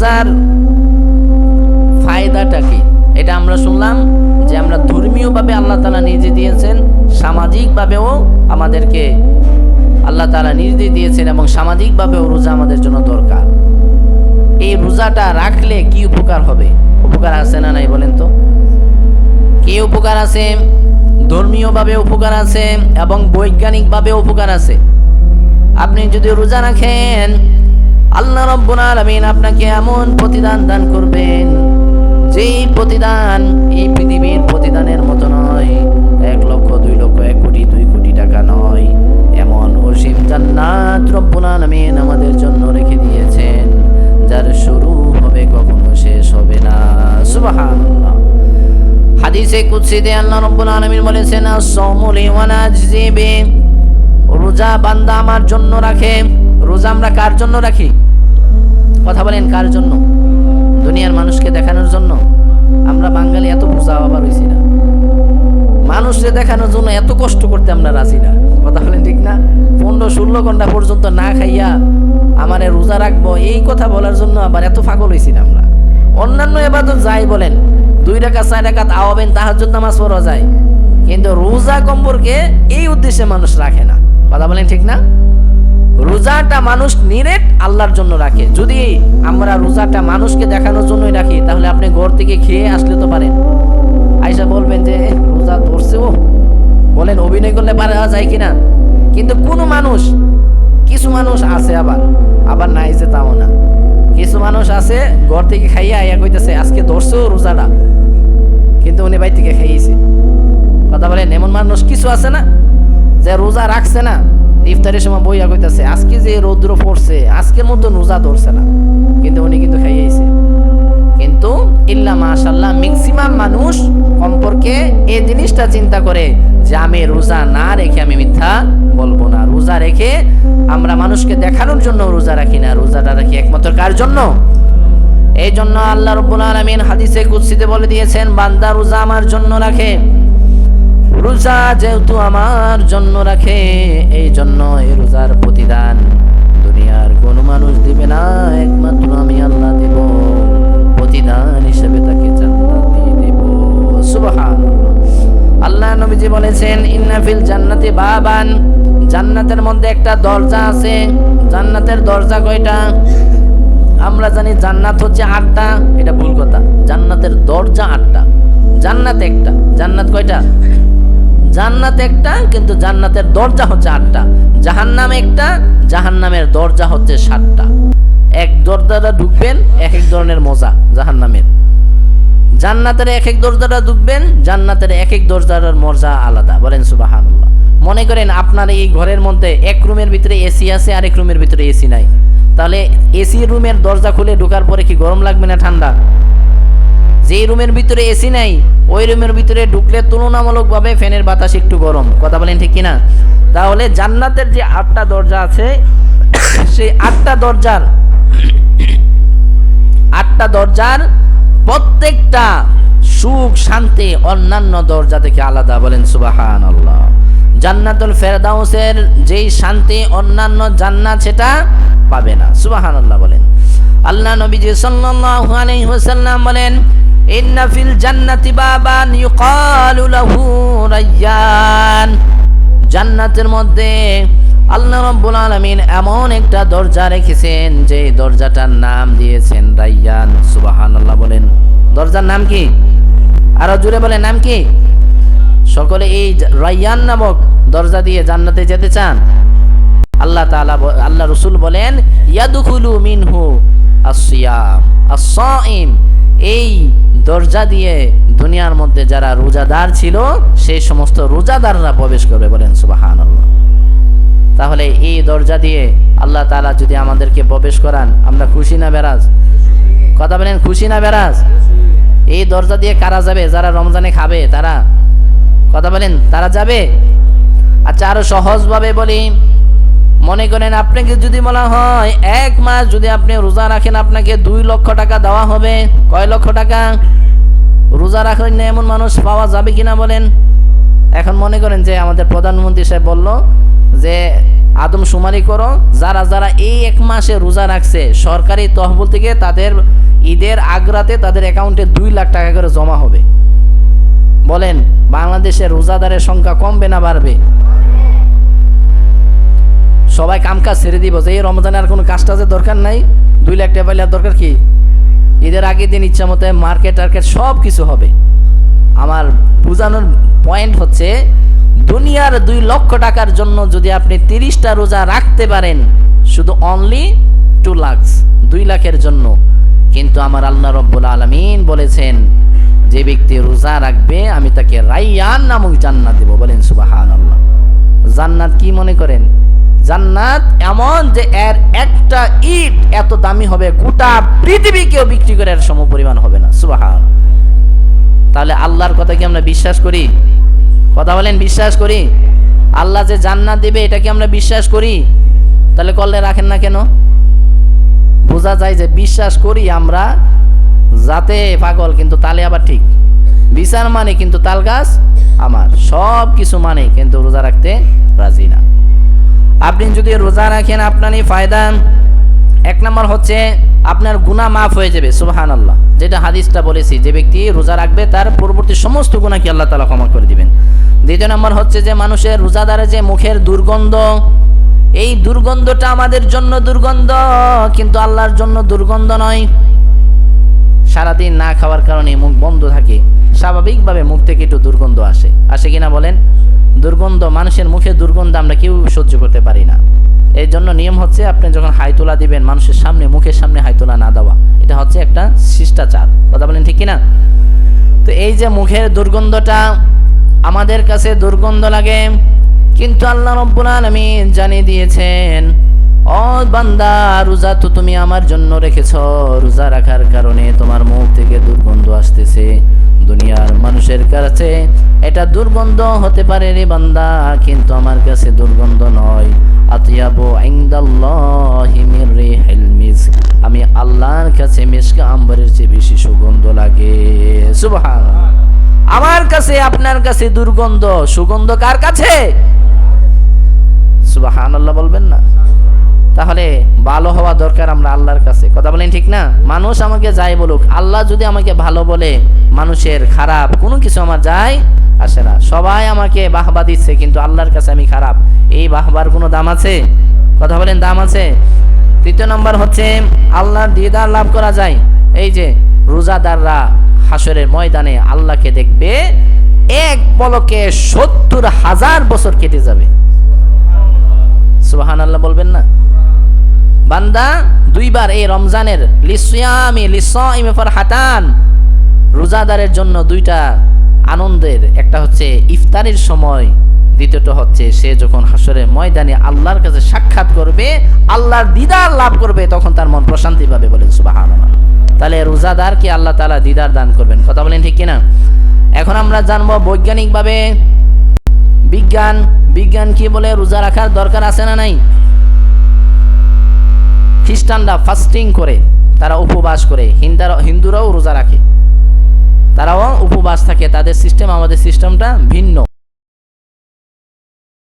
রোজার ফায়দাটা কি এটা আমরা শুনলাম যে আমরা ধর্মীয়ভাবে আল্লাহ তাআলা নির্দেশ দিয়েছেন, সামাজিকভাবেও আমাদেরকে আল্লাহ তাআলা নির্দেশ দিয়েছেন এবং সামাজিকভাবেও রোজা আমাদের জন্য দরকার। এই রোজাটা রাখলে কি উপকার হবে? উপকার আছে না নাই বলেন তো? কি উপকার আছে? ধর্মীয়ভাবে উপকার আছে এবং বৈজ্ঞানিকভাবে উপকার আছে। আপনি যদি রোজা রাখেন আল্লাহ রাব্বুল আলামিন আপনাকে এমন প্রতিদান দান করবেন যেই প্রতিদান এই পৃথিবীর প্রতিদানের মতো নয়। 1 লক্ষ 2 লক্ষ 1 কোটি 2 কোটি টাকা নয়, এমন অসীম জান্নাত রব্বুল আলামিন আমাদের জন্য রেখে দিয়েছেন, যার শুরু হবে কখনো শেষ হবে না। সুবহানাল্লাহ। হাদিসে কুদসিতে আল্লাহ রাব্বুল আলামিন বলেছেন, আস-সাওমু লি ওয়া নাজজি বি, রোজা বান্দা আমার জন্য রাখে। রোজা আমরা কার জন্য রাখি? কথা বলেন, কার জন্য? দুনিয়ার মানুষকে দেখানোর জন্য? আমরা বাঙালি এত বোঝা আবার হইছি না, মানুষকে দেখানোর জন্য এত কষ্ট করতে আমরা রাজি না। কথা বলেন ঠিক না? 15-16 ঘন্টা পর্যন্ত না খাইয়া আমারে রোজা রাখবো এই কথা বলার জন্য আবার এত পাগল হইছি না আমরা। অন্যান্য ইবাদত যাই বলেন, 2 রাকাত 4 রাকাত আওয়াবেন তাহাজ্জুদ নামাজ পড়া যায়, কিন্তু রোজা কম্বরকে এই উদ্দেশ্যে মানুষ রাখে না। কথা বলেন ঠিক না? রোজাটা মানুষ নিরেট আল্লাহর জন্য রাখে। যদি আমরা রোজাটা মানুষকে দেখানোর জন্যই রাখি তাহলে আপনি ঘর থেকে খেয়ে আসলে তো পারেন, আইসা বলবেন যে রোজা ধরছে ও, বলেন অভিনয় করলে পারা যায় কিনা? কিন্তু কোনো মানুষ, কিছু মানুষ আছে আবার নাই যে তাও না, কিছু মানুষ আছে ঘর থেকে খাইয়া আইয়া কইতেছে আজকে ধরছে রোজাটা, কিন্তু উনি বাইরে থেকে খাইয়েছে। কথা বলেন, এমন মানুষ কিছু আছে না যে রোজা রাখছে না, ইফতারের সময় বইয়া কইতাছে আজকে যে রৌদ্র পড়ছে আজকের মতো রোজা ধরছে না, কিন্তু উনি কিন্তু খাইয়েছে। কিন্তু ইল্লা মাশাআল্লাহ ম্যাক্সিমাম মানুষ সম্পর্কে এই জিনিসটা চিন্তা করে যে আমি রোজা না রেখে আমি মিথ্যা বলবো না। রোজা রেখে আমরা মানুষকে দেখানোর জন্য রোজা রাখি না, রোজাটা রাখি একমাত্র কার জন্য? এই জন্য আল্লাহ রাব্বুল আলামিন হাদিসে কুদসিতে বলে দিয়েছেন, বান্দা রোজা আমার জন্য রাখে। রোজা যেহেতু আমার জন্য রাখে, এই জন্য এই রোজার প্রতিদান দুনিয়ার কোনো মানুষ দিবে না, একমাত্র আমি আল্লাহ দেব। প্রতিদান হিসেবে তাকে জান্নাত দিয়ে দেব। সুবহানাল্লাহ। আল্লাহ নবীজি বলেছেন, ইন্না ফিল জান্নাতি বাবান, জান্নাতের মধ্যে একটা দরজা আছে। জান্নাতের দরজা কয়টা? আমরা জানি জান্নাত হচ্ছে 8টা, এটা ভুল কথা। জান্নাতের দরজা 8টা, জান্নাত একটা। জান্নাত কয়টা? জান্নাত একটা, কিন্তু জান্নাতের দরজা হচ্ছে 8টা। জাহান্নাম একটা, জাহান্নামের দরজা হচ্ছে 7টা। এক দরজাটা ঢুকবেন এক এক ধরনের মজা জাহান্নামের, জান্নাতের এক এক দরজাটা ঢুকবেন জান্নাতের এক এক দরজার মজা আলাদা। বলেন সুবহানাল্লাহ। মনে করেন আপনার এই ঘরের মধ্যে এক রুমের ভিতরে এসি আছে, আরেক রুমের ভিতরে এসি নাই, তাহলে এসি রুমের দরজা খুলে ঢোকার পরে কি গরম লাগবে না ঠান্ডা? যে রুমের ভিতরে এসি নাই ওই রুমের ভিতরে ঢুকলে তুলনামূলকভাবে ফ্যানের বাতাস একটু গরম। কথা বলেন ঠিক কিনা? তাহলে জান্নাতের যে 8টা দরজা আছে সেই 8টা দরজার প্রত্যেকটা সুখ শান্তি অন্যান্য দরজা থেকে আলাদা। বলেন সুবহানাল্লাহ। জান্নাতুল ফেরদাউসের যেই শান্তি অন্যান্য জান্নাত সেটা পাবে না। সুবহানাল্লাহ বলেন। আল্লাহ নবীজি সাল্লাল্লাহু আলাইহি ওয়াসাল্লাম বলেন, ইন্না ফিল জান্নাতি বাবান ইউকালু লাহু রায়্যান, জান্নাতের মধ্যে আল্লাহ রাব্বুল আলামিন এমন একটা দরজা রেখেছেন যে দরজাটার নাম দিয়েছেন রায়্যান। সুবহানাল্লাহ বলেন। দরজার নাম কি? আরো জোরে বলেন, নাম কি? সকলে এই রায়্যান নামক দরজা দিয়ে জান্নাতে যেতে চান? আল্লাহ তাআলা, আল্লাহ রাসূল বলেন, ইয়াদখুলু মিনহু আসিয়াম আস-সাইম, এই দরজা দিয়ে দুনিয়ার মধ্যে যারা রোজাদার ছিল সেই সমস্ত রোজাদাররা প্রবেশ করবে। বলেন সুবহানাল্লাহ। তাহলে এই দরজা দিয়ে আল্লাহ তাআলা যদি আমাদেরকে প্রবেশ করান আমরা খুশি না বেরাজ? কথা বলেন, খুশি না বেরাজ? এই দরজা দিয়ে কারা যাবে? যারা রমজানে খাবে তারা। কথা বলেন, তারা যাবে? আচ্ছা, আরো সহজভাবে বলি, মনে করেন আপনাকে যদি বলা হয় 1 মাস যদি আপনি রোজা রাখেন আপনাকে 2 লক্ষ টাকা দেওয়া হবে। কয় লক্ষ টাকা? রোজা রাখেন না এমন মানুষ পাওয়া যাবে কিনা বলেন? এখন মনে করেন যে আমাদের প্রধানমন্ত্রী সাহেব বলল যে আদমশুমারি করো, যারা যারা এই 1 মাসে রোজা রাখছে সরকারি তহবিল থেকে তাদের ঈদের আগ্রাতে তাদের অ্যাকাউন্টে 2 লাখ টাকা করে জমা হবে। বলেন বাংলাদেশের রোজাদারের সংখ্যা কমবে না বাড়বে? সবাই কামকাজ ছেড়ে দিব যে এই রমজানে আর কোনো কাজ টাজের দরকার নাই, 2 লাখ টাকা পাইলে আর দরকার কি? ঈদের আগের দিন ইচ্ছা মতো মার্কেট টার্কেট সব কিছু হবে। আমার বোঝানোর পয়েন্ট হচ্ছে দুনিয়ার 2 লক্ষ টাকার জন্য যদি আপনি 30টা রোজা রাখতে পারেন, শুধু অনলি 2 লাখ, 2 লাখের জন্য, কিন্তু আমার আল্লাহ রব্বুল আলামিন বলেছেন যে ব্যক্তি রোজা রাখবে আমি তাকে রাইয়ান নামক জান্নাত দেব। বলেন সুবহানাল্লাহ। জান্নাত কি মনে করেন? জান্নাত এমন যে এর একটা ইট এত দামি হবে গোটা পৃথিবীকেও বিক্রি করে এর সমপরিমাণ হবে না। সুবহান। তাহলে আল্লাহর কথা কি আমরা বিশ্বাস করি? কথা বলেন, বিশ্বাস করি? আল্লাহ যে জান্নাত দেবে এটা কি আমরা বিশ্বাস করি? তাহলে করলে রাখেন না কেন? বোঝা যায় যে বিশ্বাস করি আমরা, যাতে পাগল কিন্তু তালে আবার ঠিক। বিচার মানে কিন্তু তাল গাছ আমার, সব কিছু মানে কিন্তু রোজা রাখতে রাজি না। আপনি যদি রোজা রাখেন আপনারই ফায়দা। 1 নম্বর হচ্ছে আপনার গুনাহ মাফ হয়ে যাবে। সুবহানাল্লাহ। যেটা হাদিসটা বলেছি, যে ব্যক্তি রোজা রাখবে তার পূর্ববর্তী সমস্ত গুনাহ কি আল্লাহ তাআলা ক্ষমা করে দিবেন। 2 নম্বর হচ্ছে যে মানুষের রোজাদারের যে মুখের দুর্গন্ধ, এই দুর্গন্ধটা আমাদের জন্য দুর্গন্ধ কিন্তু আল্লাহর জন্য দুর্গন্ধ নয়। সারাদিন না খাওয়ার কারণে মুখ বন্ধ থাকে, স্বাভাবিকভাবে মুখ থেকে একটু দুর্গন্ধ আসে, আসে কিনা বলেন? দুর্গন্ধ, মানুষের মুখে দুর্গন্ধ আমরা কেউ সহ্য করতে পারি না। এই জন্য নিয়ম হচ্ছে আপনি যখন হাইতোলা দিবেন মানুষের সামনে, মুখের সামনে হাইতোলা না দেওয়া, এটা হচ্ছে একটা শিষ্টাচার। কথা বলেন ঠিক কিনা? তো এই যে মুখের দুর্গন্ধটা আমাদের কাছে দুর্গন্ধ লাগে, কিন্তু আল্লাহ রাব্বুল আলামিন জানিয়ে দিয়েছেন, ও বান্দা রোজা তো তুমি আমার জন্য রেখেছ, রোজা রাখার কারণে তোমার মুখ থেকে দুর্গন্ধ আসতেছে, দুনিয়ার মানুষের কাছে এটা দুর্গন্ধ হতে পারে রে বান্দা, কিন্তু আমার কাছে দুর্গন্ধ নয়। আতিয়াবু ইনদাল্লাহি মির রিহিল মিস্ক, আমি আল্লাহর কাছে মিশকা আম্বরের চেয়ে বেশি সুগন্ধ লাগে। সুবহানাল্লাহ। আমার কাছে আপনার কাছে দুর্গন্ধ, সুগন্ধ কার কাছে? সুবহানাল্লাহ বলবেন না? তাহলে ভালো হওয়া দরকার আমরা আল্লাহর কাছে। কথা বলেন ঠিক না? মানুষ আমাকে যাই বলুক, আল্লাহ যদি আমাকে ভালো বলে, মানুষের খারাপ কোনো কিছু আমার যায় আসে না। সবাই আমাকে বাহবা দিচ্ছে কিন্তু আল্লাহর কাছে আমি খারাপ, এই বাহবার কোনো দাম আছে? কথা বলেন, দাম আছে? 3 নম্বর হচ্ছে আল্লাহর দিদার লাভ করা যায়। এই যে রোজাদাররা হাসরের ময়দানে আল্লাহকে দেখবে, এক পলকে 70,000 বছর কেটে যাবে। সুবহানাল্লাহ বলবেন না? বান্দা 2 বার এই রমজানের লিসিয়ামি লিসাইমি ফারহাতান, রোজাদারের জন্য 2টা আনন্দের, একটা হচ্ছে ইফতারের সময়, দ্বিতীয়টা হচ্ছে সে যখন হাসরের ময়দানে আল্লাহর কাছে সাক্ষাৎ করবে, আল্লাহর দিদার লাভ করবে, তখন তার মন প্রশান্তি পাবে। বলেন সুবহানাল্লাহ। তাহলে রোজাদারকে আল্লাহ তাআলা দিদার দান করবেন। কথা বলেন ঠিক কিনা? এখন আমরা জানবো বৈজ্ঞানিকভাবে, বিজ্ঞান কি বলে, রোজা রাখার দরকার আছে না নাই? খ্রিস্টানরা ফাস্টিং করে, তারা উপবাস করে, হিন্দুরাও রোজা রাখে, তারাও উপবাস থাকে, তাদের সিস্টেম আমাদের সিস্টেমটা ভিন্ন।